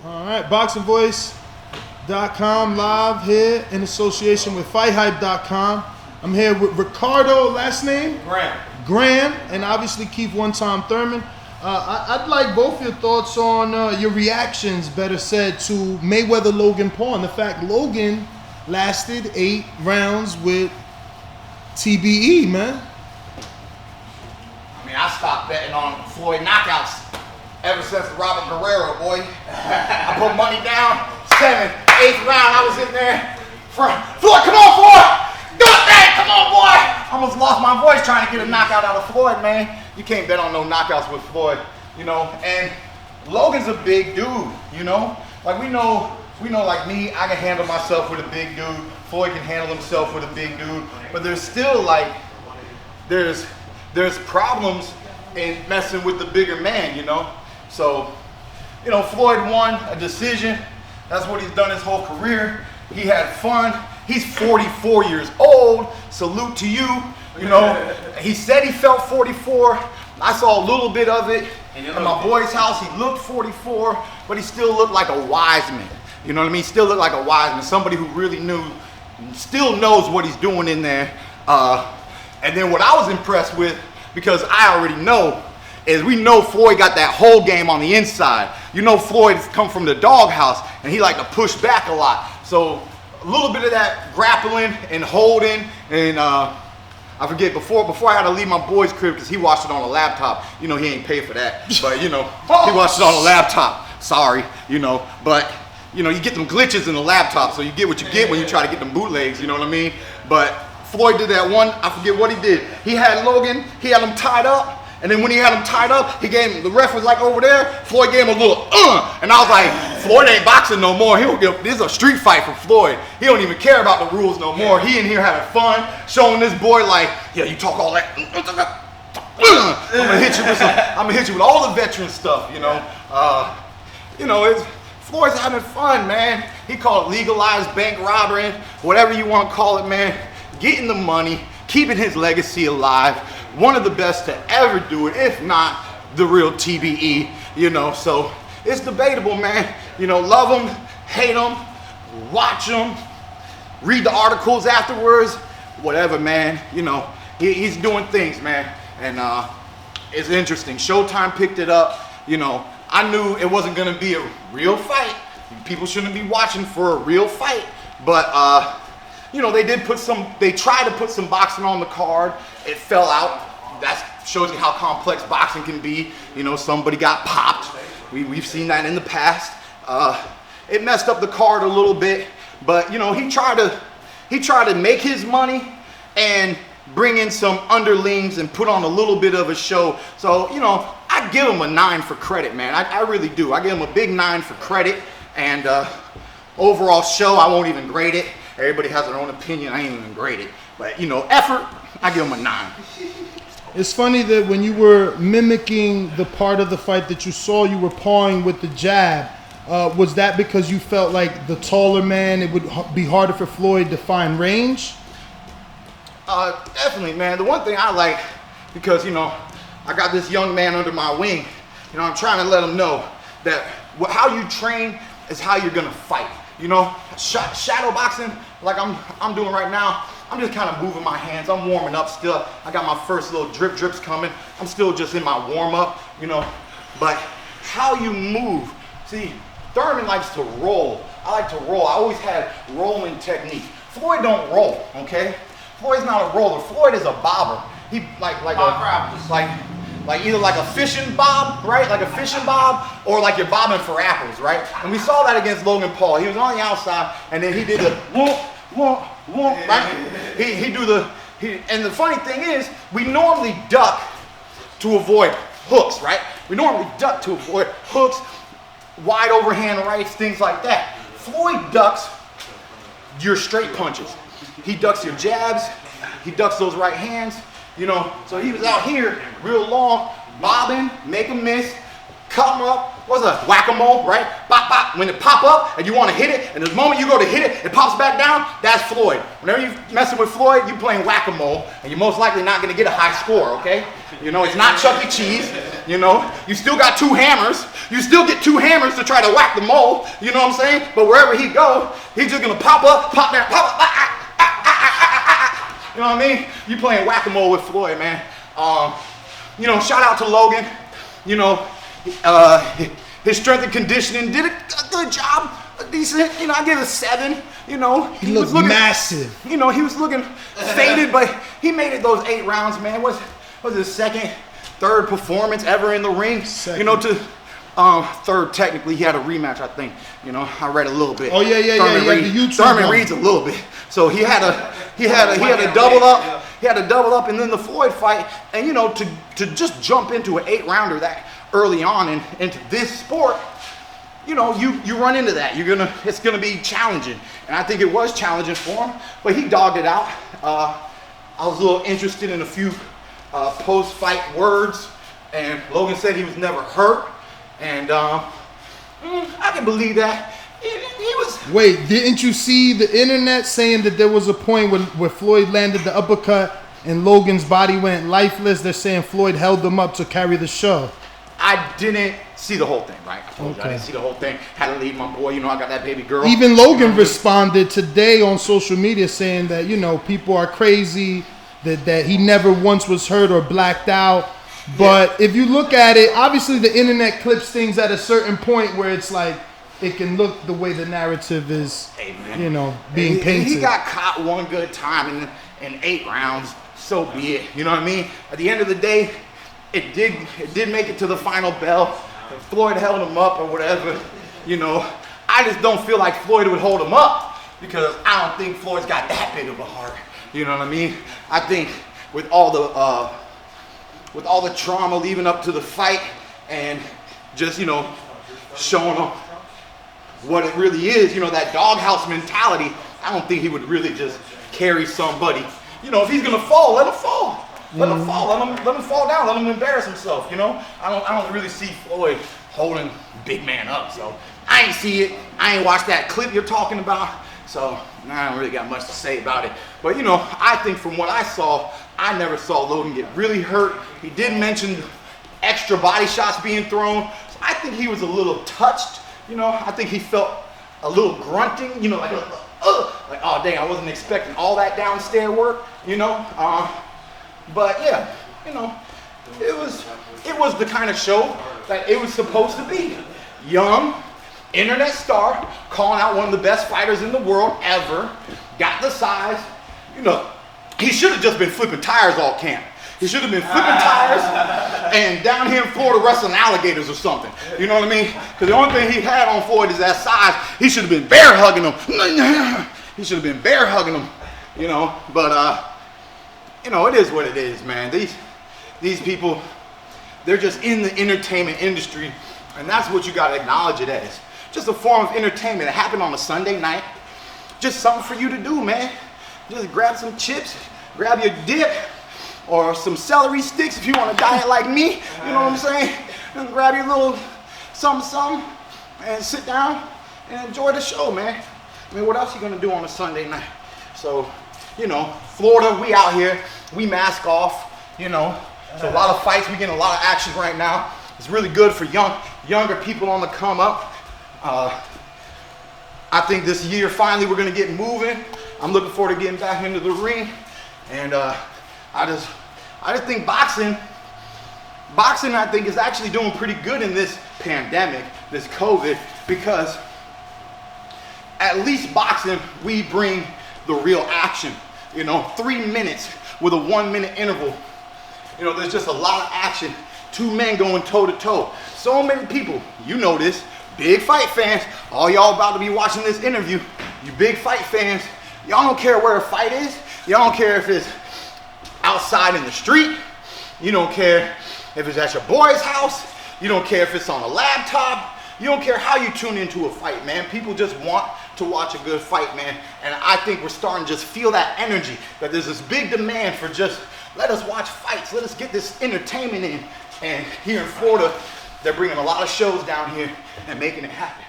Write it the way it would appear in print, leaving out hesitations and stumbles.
All right, boxingvoice.com live here in association with FightHype.com. I'm here with Ricardo, last name? Graham, and obviously Keith one-time Thurman. I'd like both your thoughts on your reactions, better said, to Mayweather Logan Paul, and the fact Logan lasted 8 rounds with TBE, man. I mean, I stopped betting on Floyd knockouts ever since Robert Guerrero, boy. I put money down, 7th, 8th round, I was in there. Floyd, come on, Floyd! Do it, man! Come on, boy! I almost lost my voice trying to get a knockout out of Floyd, man. You can't bet on no knockouts with Floyd, you know. And Logan's a big dude, you know. Like we know, like me, I can handle myself with a big dude. Floyd can handle himself with a big dude. But there's still like, there's problems in messing with the bigger man, you know. So, you know, Floyd won a decision. That's what he's done his whole career. He had fun. He's 44 years old. Salute to you. You know, he said he felt 44. I saw a little bit of it at my boy's house. He looked 44, but he still looked like a wise man. You know what I mean? Still looked like a wise man. Somebody who really knew, still knows what he's doing in there. And then what I was impressed with, because I already know, is we know Floyd got that whole game on the inside. You know Floyd's come from the doghouse, and he like to push back a lot. So a little bit of that grappling and holding, and I forget, before I had to leave my boy's crib because he watched it on a laptop. You know, he ain't paid for that, but you know, he watched it on a laptop. Sorry, you know, but you know, you get them glitches in the laptop, so you get what you get when you try to get them bootlegs, you know what I mean? But Floyd did that one, I forget what he did. He had Logan, he had him tied up, and then when he had him tied up, he gave him, the ref was like over there, Floyd gave him a little, and I was like, Floyd ain't boxing no more. This is a street fight for Floyd. He don't even care about the rules no more. He in here having fun, showing this boy like, yeah, you talk all that. I'm gonna hit you with all the veteran stuff, you know. Floyd's having fun, man. He called it legalized bank robbery, whatever you want to call it, man. Getting the money, keeping his legacy alive. One of the best to ever do it, if not the real TBE, you know. So it's debatable, man. You know, love him, hate him, watch him, read the articles afterwards, whatever, man. You know, he's doing things, man. And it's interesting. Showtime picked it up. You know, I knew it wasn't gonna be a real fight. People shouldn't be watching for a real fight. But you know, they tried to put some boxing on the card. It fell out. That shows you how complex boxing can be. You know, somebody got popped. We've seen that in the past. It messed up the card a little bit, but you know, he tried to make his money and bring in some underlings and put on a little bit of a show. So, you know, I give him a 9 for credit, man. I really do. I give him a big 9 for credit. And overall show, I won't even grade it. Everybody has their own opinion. I ain't even grade it. But, you know, effort, I give him a 9. It's funny that when you were mimicking the part of the fight that you saw, you were pawing with the jab. Was that because you felt like the taller man, it would be harder for Floyd to find range? Definitely, man. The one thing I like, because, you know, I got this young man under my wing, you know, I'm trying to let him know that how you train is how you're gonna fight. You know, shadow boxing, like I'm doing right now, I'm just kind of moving my hands. I'm warming up still. I got my first little drips coming. I'm still just in my warm up, you know. But how you move, see, Thurman likes to roll. I like to roll. I always had rolling technique. Floyd don't roll, okay? Floyd's not a roller. Floyd is a bobber. He like either like a fishing bob, right? Like a fishing bob, or like you're bobbing for apples, right? And we saw that against Logan Paul. He was on the outside, and then he did the whoop, whoop, whoop, right? And the funny thing is, we normally duck to avoid hooks, right? We normally duck to avoid hooks, wide overhand rights, things like that. Floyd ducks your straight punches. He ducks your jabs. He ducks those right hands. You know, so he was out here real long, bobbing, make him miss, cut him up. what's a whack-a-mole, right? Bop, bop. When it pop up and you want to hit it, and the moment you go to hit it, it pops back down, that's Floyd. Whenever you're messing with Floyd, you're playing whack-a-mole, and you're most likely not going to get a high score, okay? You know, it's not Chuck E. Cheese, you know? You still got 2 hammers. You still get 2 hammers to try to whack the mole, you know what I'm saying? But wherever he go, he's just going to pop up, pop down, pop up, you know what I mean? You playing whack-a-mole with Floyd, man. You know, shout out to Logan. You know, his strength and conditioning did a good job, a decent. You know, I give it a 7. You know, he was looking massive. You know, he was looking faded, but he made it those 8 rounds, man. Was his second, third performance ever in the ring? Second. You know, to third technically. He had a rematch, I think. You know, I read a little bit. Oh yeah. Thurman reads a little bit. So he had a double up. He had a double up, and then the Floyd fight. And you know, to just jump into an 8-rounder that early on into this sport, you know, you run into that. It's gonna be challenging, and I think it was challenging for him. But he dogged it out. I was a little interested in a few post-fight words, and Logan said he was never hurt, and I can believe that. He was. Wait, didn't you see the internet saying that there was a point where Floyd landed the uppercut and Logan's body went lifeless? They're saying Floyd held them up to carry the show. I didn't see the whole thing, right? I told you I didn't see the whole thing. Had to leave my boy. You know, I got that baby girl. Even Logan responded today on social media saying that, you know, people are crazy, that he never once was hurt or blacked out. But if you look at it, obviously the internet clips things at a certain point where it's like, it can look the way the narrative is, you know, being painted. He got caught one good time in 8 rounds. So be it. You know what I mean? At the end of the day, it did make it to the final bell. Floyd held him up or whatever. You know, I just don't feel like Floyd would hold him up because I don't think Floyd's got that big of a heart. You know what I mean? I think with all the trauma leading up to the fight and just, you know, showing him what it really is, you know, that doghouse mentality, I don't think he would really just carry somebody. You know, if he's gonna fall, let him fall. Let him fall. Let him fall down. Let him embarrass himself. You know, I don't really see Floyd holding big man up. So I ain't see it. I ain't watched that clip you're talking about. So I don't really got much to say about it. But you know, I think from what I saw, I never saw Logan get really hurt. He did mention extra body shots being thrown. So I think he was a little touched. You know, I think he felt a little grunting. You know, like oh dang, I wasn't expecting all that downstairs work. You know. But yeah, you know, it was the kind of show that it was supposed to be. Young, internet star, calling out one of the best fighters in the world ever, got the size. You know, he should have just been flipping tires all camp. He should have been flipping tires and down here in Florida wrestling alligators or something. You know what I mean? Because the only thing he had on Floyd is that size. He should have been bear hugging him. He should have been bear hugging him. You know, but you know, it is what it is, man. These people, they're just in the entertainment industry, and that's what you gotta acknowledge it as. Just a form of entertainment. It happened on a Sunday night. Just something for you to do, man. Just grab some chips, grab your dip, or some celery sticks if you want to diet like me. You know what I'm saying? And grab your little something, and sit down and enjoy the show, man. I mean, what else are you gonna do on a Sunday night? So, you know, Florida, we out here, we mask off, you know. So a lot of fights, we getting a lot of action right now. It's really good for younger people on the come up. I think this year, finally, we're gonna get moving. I'm looking forward to getting back into the ring. And I just think boxing, I think, is actually doing pretty good in this pandemic, this COVID, because at least boxing, we bring the real action. You know, 3 minutes with a 1-minute interval. You know, there's just a lot of action. 2 men going toe to toe. So many people, you know this, big fight fans, all y'all about to be watching this interview, you big fight fans, y'all don't care where a fight is. Y'all don't care if it's outside in the street. You don't care if it's at your boy's house. You don't care if it's on a laptop. You don't care how you tune into a fight, man. People just want to watch a good fight, man. And I think we're starting to just feel that energy, that there's this big demand for just, let us watch fights. Let us get this entertainment in. And here in Florida, They're bringing a lot of shows down here and making it happen.